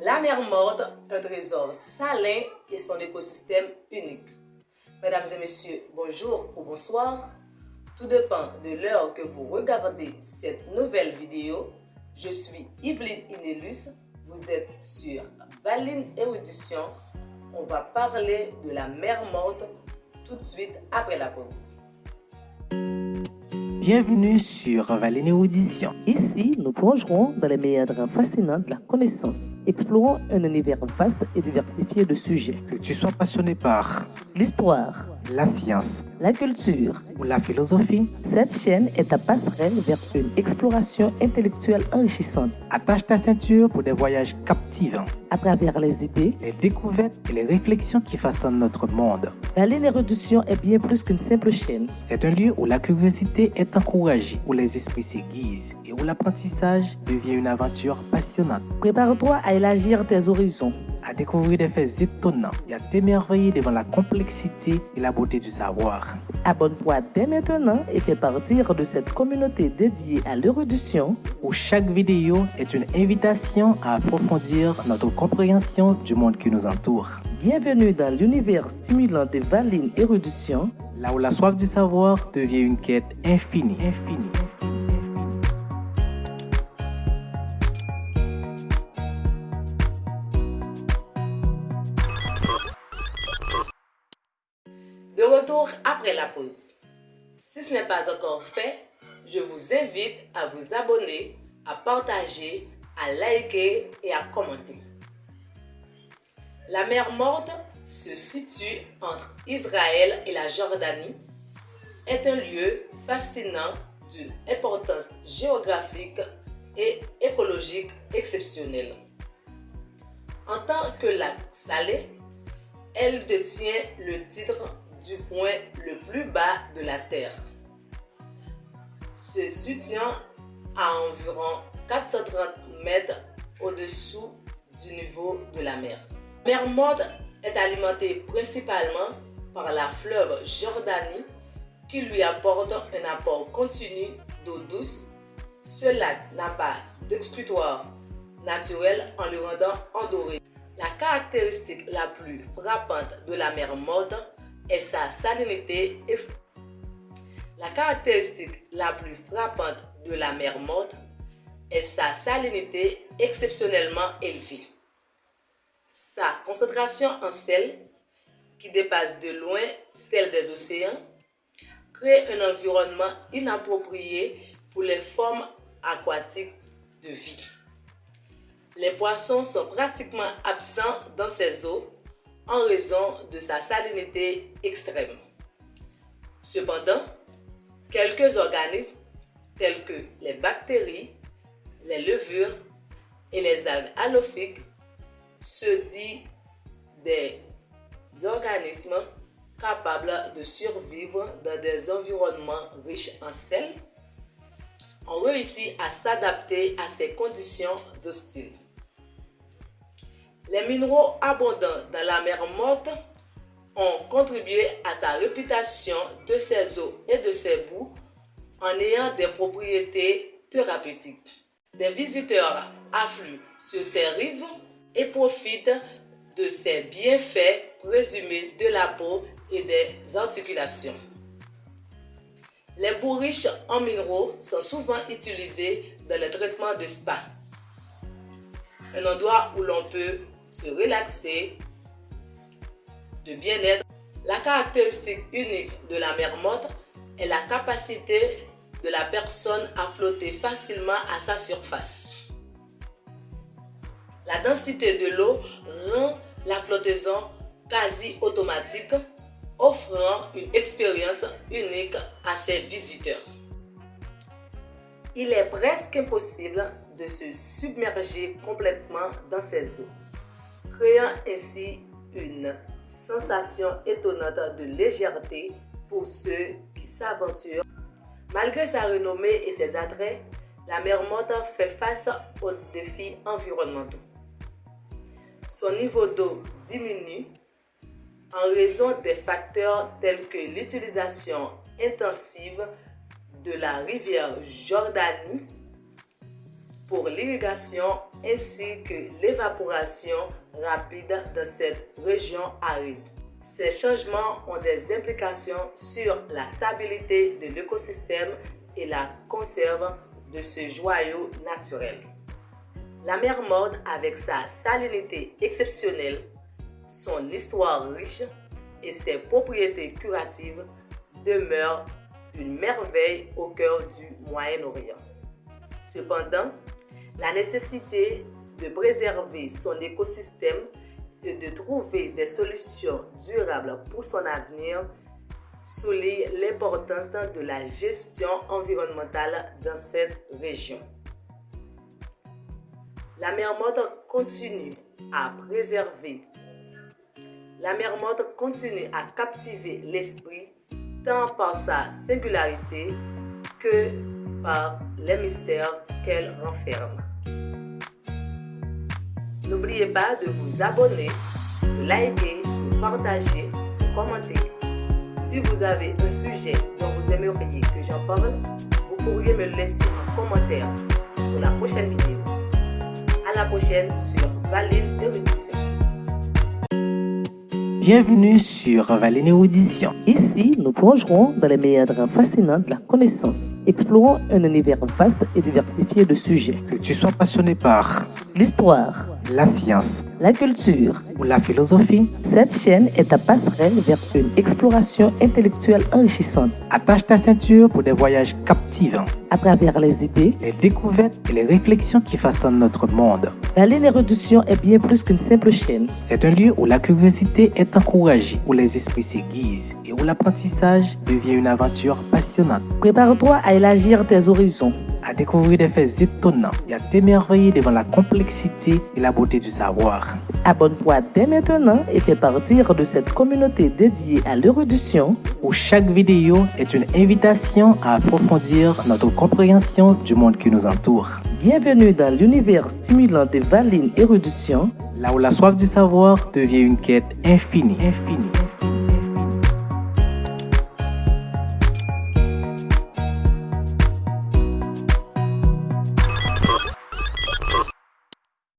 La mer Morte, un trésor salin et son écosystème unique. Mesdames et messieurs, bonjour ou bonsoir. Tout dépend de l'heure que vous regardez cette nouvelle vidéo. Je suis Yveline Inélus. Vous êtes sur Valine Érudition. On va parler de la mer Morte tout de suite après la pause. Bienvenue sur Valine Érudition. Ici, nous plongerons dans les méandres fascinants de la connaissance, explorant un univers vaste et diversifié de sujets. Que tu sois passionné par L'histoire, la science la culture ou la philosophie, cette chaîne est ta passerelle vers une exploration intellectuelle enrichissante. attache ta ceinture pour des voyages captivants, À travers les idées, les découvertes et les réflexions qui façonnent notre monde. Valine Érudition est bien plus qu'une simple chaîne. C'est un lieu où la curiosité est encouragée, où les esprits s'aiguisent et où l'apprentissage devient une aventure passionnante. Prépare-toi à élargir tes horizons. À découvrir des faits étonnants et à t'émerveiller devant la complexité et la beauté du savoir. Abonne-toi dès maintenant et fais partir de cette communauté dédiée à l'érudition, Où chaque vidéo est une invitation à approfondir notre compréhension du monde qui nous entoure. Bienvenue dans l'univers stimulant de Valine Érudition. Là où la soif du savoir devient une quête infinie. De retour après la pause. Si ce n'est pas encore fait, je vous invite à vous abonner, à partager, à liker et à commenter. La mer Morte se situe entre Israël et la Jordanie, est un lieu fascinant d'une importance géographique et écologique exceptionnelle. En tant que lac salé, elle détient le titre du point le plus bas de la Terre. Se situant à environ 430 mètres au-dessous du niveau de la mer. La mer Morte est alimentée principalement par la fleuve Jordanie qui lui apporte un apport continu d'eau douce. Ce lac n'a pas d'exutoire naturel en le rendant endoré. La caractéristique la plus frappante de la mer Morte est sa salinité extrême. La caractéristique la plus frappante de la mer Morte est sa salinité exceptionnellement élevée. Sa concentration en sel, qui dépasse de loin celle des océans, crée un environnement inapproprié pour les formes aquatiques de vie. Les poissons sont pratiquement absents dans ces eaux en raison de sa salinité extrême. Cependant, quelques organismes tels que les bactéries, les levures et les algues halophiques se disent des organismes capables de survivre dans des environnements riches en sel, ont réussi à s'adapter à ces conditions hostiles. Les minéraux abondants dans la mer Morte ont contribué à sa réputation de ses eaux et de ses boues en ayant des propriétés thérapeutiques. Des visiteurs affluent sur ses rives et profitent de ses bienfaits présumés de la peau et des articulations. Les boues riches en minéraux sont souvent utilisées dans les traitements de spa, un endroit où l'on peut se relaxer, de bien-être. La caractéristique unique de la mer Morte est la capacité de la personne à flotter facilement à sa surface. La densité de l'eau rend la flottaison quasi automatique, offrant une expérience unique à ses visiteurs. Il est presque impossible de se submerger complètement dans ces eaux, créant ainsi une sensation étonnante de légèreté pour ceux qui s'aventurent. Malgré sa renommée et ses attraits, la mer Morte fait face aux défis environnementaux. Son niveau d'eau diminue en raison des facteurs tels que l'utilisation intensive de la rivière Jordanie pour l'irrigation ainsi que l'évaporation rapide dans cette région aride. Ces changements ont des implications sur la stabilité de l'écosystème et la conserve de ce joyau naturel. La mer Morte, avec sa salinité exceptionnelle, son histoire riche et ses propriétés curatives, demeure une merveille au cœur du Moyen-Orient. Cependant, la nécessité de préserver son écosystème et de trouver des solutions durables pour son avenir souligne l'importance de la gestion environnementale dans cette région. La mer Morte continue à préserver. La mer Morte continue à captiver l'esprit tant par sa singularité que par les mystères qu'elle renferme. N'oubliez pas de vous abonner, de liker, de partager, de commenter. Si vous avez un sujet dont vous aimeriez que j'en parle, vous pourriez me le laisser en commentaire pour la prochaine vidéo. À la prochaine sur Valine Érudition. Bienvenue sur Valine Érudition. Ici, nous plongerons dans les méandres fascinants de la connaissance, explorant un univers vaste et diversifié de sujets. Que tu sois passionné par l'histoire, la science, la culture ou la philosophie, cette chaîne est ta passerelle vers une exploration intellectuelle enrichissante. Attache ta ceinture pour des voyages captivants. À travers les idées, les découvertes et les réflexions qui façonnent notre monde. Valine Érudition est bien plus qu'une simple chaîne. C'est un lieu où la curiosité est encouragée, où les esprits s'aiguisent et où l'apprentissage devient une aventure passionnante. Prépare-toi à élargir tes horizons, à découvrir des faits étonnants et à t'émerveiller devant la complexité et la beauté du savoir. Abonne-toi dès maintenant et fais partir de cette communauté dédiée à l'érudition, où chaque vidéo est une invitation à approfondir notre compréhension du monde qui nous entoure. Bienvenue dans l'univers stimulant de Valine Érudition, là où la soif du savoir devient une quête infinie.